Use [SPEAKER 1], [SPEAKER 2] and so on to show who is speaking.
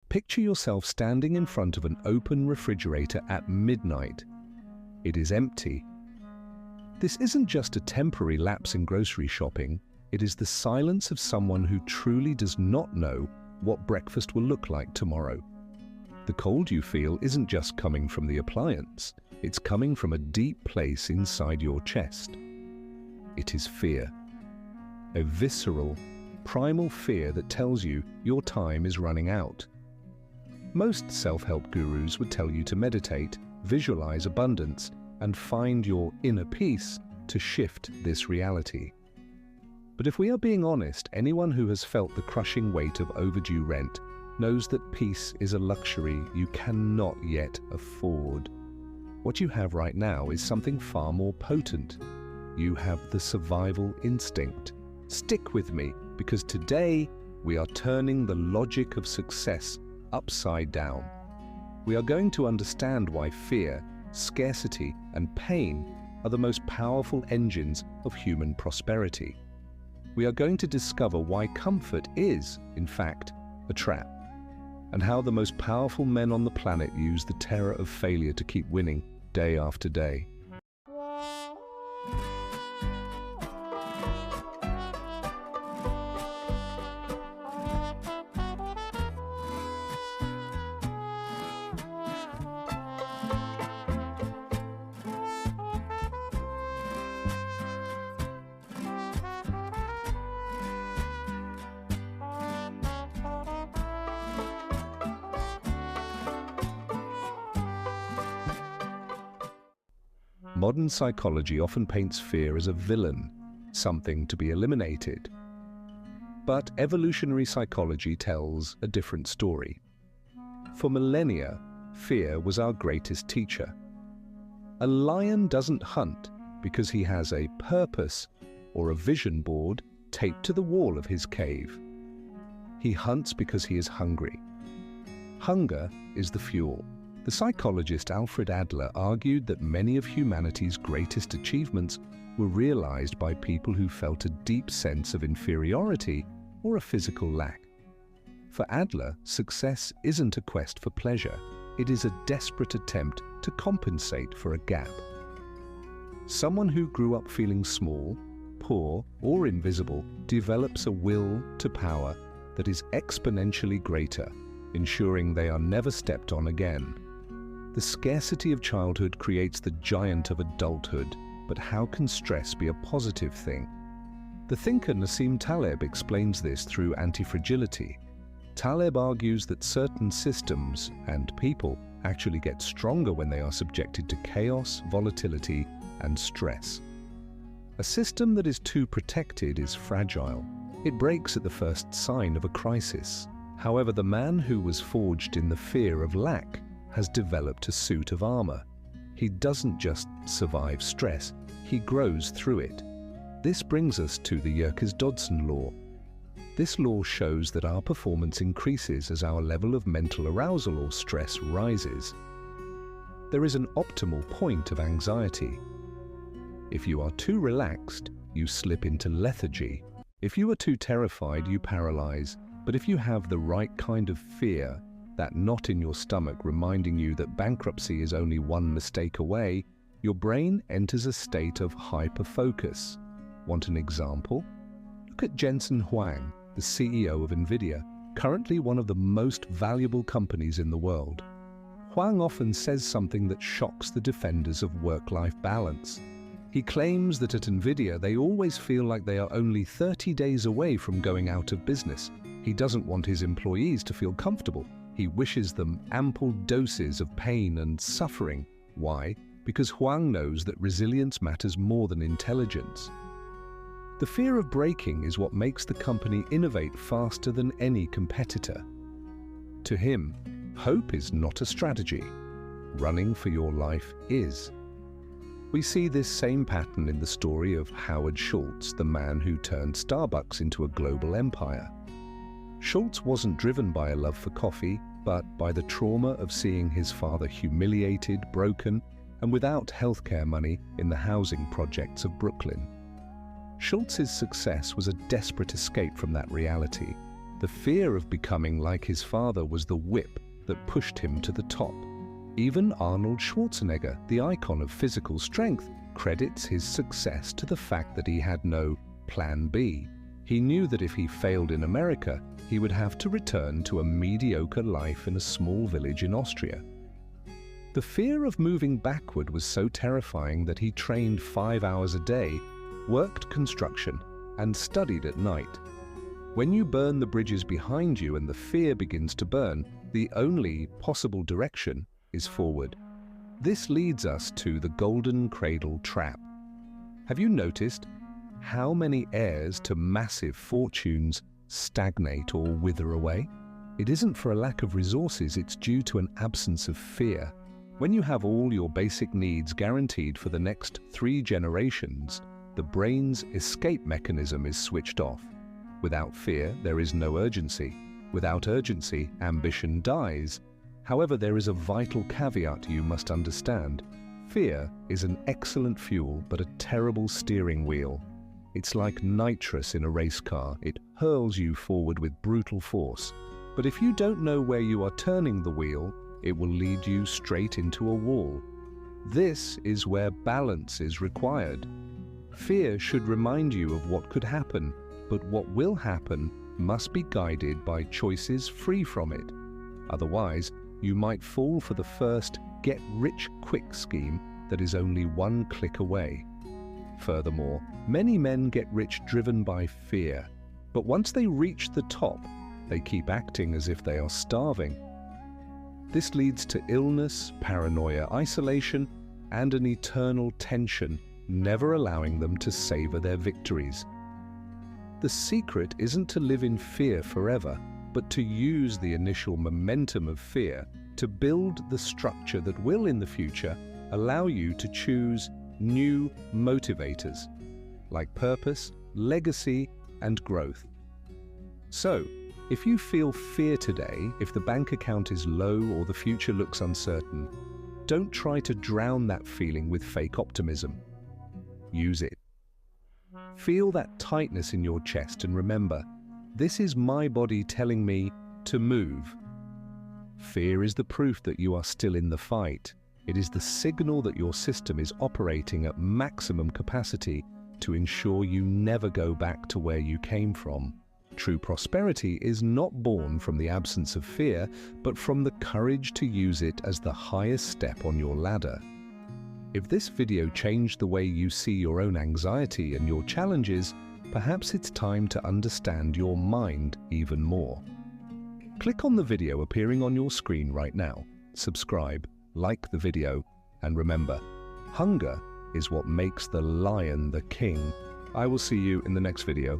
[SPEAKER 1] Picture yourself standing in front of an open refrigerator at midnight. It is empty. This isn't just a temporary lapse in grocery shopping, it is the silence of someone who truly does not know what breakfast will look like tomorrow. The cold you feel isn't just coming from the appliance, it's coming from a deep place inside your chest. It is fear. A visceral, primal fear that tells you your time is running out. Most self-help gurus would tell you to meditate, visualize abundance, and find your inner peace to shift this reality. But if we are being honest, anyone who has felt the crushing weight of overdue rent knows that peace is a luxury you cannot yet afford. What you have right now is something far more potent. You have the survival instinct. Stick with me, because today we are turning the logic of success upside down. We are going to understand why fear, scarcity, and pain are the most powerful engines of human prosperity. We are going to discover why comfort is, in fact, a trap, and how the most powerful men on the planet use the terror of failure to keep winning day after day. Modern psychology often paints fear as a villain, something to be eliminated. But evolutionary psychology tells a different story. For millennia, fear was our greatest teacher. A lion doesn't hunt because he has a purpose or a vision board taped to the wall of his cave. He hunts because he is hungry. Hunger is the fuel. The psychologist Alfred Adler argued that many of humanity's greatest achievements were realized by people who felt a deep sense of inferiority or a physical lack. For Adler, success isn't a quest for pleasure, it is a desperate attempt to compensate for a gap. Someone who grew up feeling small, poor, or invisible develops a will to power that is exponentially greater, ensuring they are never stepped on again. The scarcity of childhood creates the giant of adulthood, but how can stress be a positive thing? The thinker Nassim Taleb explains this through Antifragility. Taleb argues that certain systems and people actually get stronger when they are subjected to chaos, volatility, and stress. A system that is too protected is fragile. It breaks at the first sign of a crisis. However, the man who was forged in the fear of lack has developed a suit of armor. He doesn't just survive stress, he grows through it. This brings us to the Yerkes-Dodson Law. This law shows that our performance increases as our level of mental arousal or stress rises. There is an optimal point of anxiety. If you are too relaxed, you slip into lethargy. If you are too terrified, you paralyze. But if you have the right kind of fear, that knot in your stomach reminding you that bankruptcy is only one mistake away, your brain enters a state of hyper-focus. Want an example? Look at Jensen Huang, the CEO of Nvidia, currently one of the most valuable companies in the world. Huang often says something that shocks the defenders of work-life balance. He claims that at Nvidia they always feel like they are only 30 days away from going out of business. He doesn't want his employees to feel comfortable. He wishes them ample doses of pain and suffering. Why? Because Huang knows that resilience matters more than intelligence. The fear of breaking is what makes the company innovate faster than any competitor. To him, hope is not a strategy. Running for your life is. We see this same pattern in the story of Howard Schultz, the man who turned Starbucks into a global empire. Schultz wasn't driven by a love for coffee, but by the trauma of seeing his father humiliated, broken, and without healthcare money in the housing projects of Brooklyn. Schultz's success was a desperate escape from that reality. The fear of becoming like his father was the whip that pushed him to the top. Even Arnold Schwarzenegger, the icon of physical strength, credits his success to the fact that he had no plan B. He knew that if he failed in America, he would have to return to a mediocre life in a small village in Austria. The fear of moving backward was so terrifying that he trained 5 hours a day, worked construction, and studied at night. When you burn the bridges behind you and the fear begins to burn, the only possible direction is forward. This leads us to the Golden Cradle Trap. Have you noticed how many heirs to massive fortunes stagnate or wither away? It isn't for a lack of resources, it's due to an absence of fear. When you have all your basic needs guaranteed for the next 3 generations, the brain's escape mechanism is switched off. Without fear, there is no urgency. Without urgency, ambition dies. However, there is a vital caveat you must understand. Fear is an excellent fuel, but a terrible steering wheel. It's like nitrous in a race car. It hurls you forward with brutal force. But if you don't know where you are turning the wheel, it will lead you straight into a wall. This is where balance is required. Fear should remind you of what could happen, but what will happen must be guided by choices free from it. Otherwise, you might fall for the first get-rich-quick scheme that is only 1 click away. Furthermore, many men get rich driven by fear, but once they reach the top, they keep acting as if they are starving. This leads to illness, paranoia, isolation, and an eternal tension, never allowing them to savor their victories. The secret isn't to live in fear forever, but to use the initial momentum of fear to build the structure that will, in the future, allow you to choose new motivators, like purpose, legacy, and growth. So, if you feel fear today, if the bank account is low or the future looks uncertain, don't try to drown that feeling with fake optimism. Use it. Feel that tightness in your chest and remember, this is my body telling me to move. Fear is the proof that you are still in the fight. It is the signal that your system is operating at maximum capacity to ensure you never go back to where you came from. True prosperity is not born from the absence of fear, but from the courage to use it as the highest step on your ladder. If this video changed the way you see your own anxiety and your challenges, perhaps it's time to understand your mind even more. Click on the video appearing on your screen right now, subscribe, like the video, and remember, hunger is what makes the lion the king. I will see you in the next video.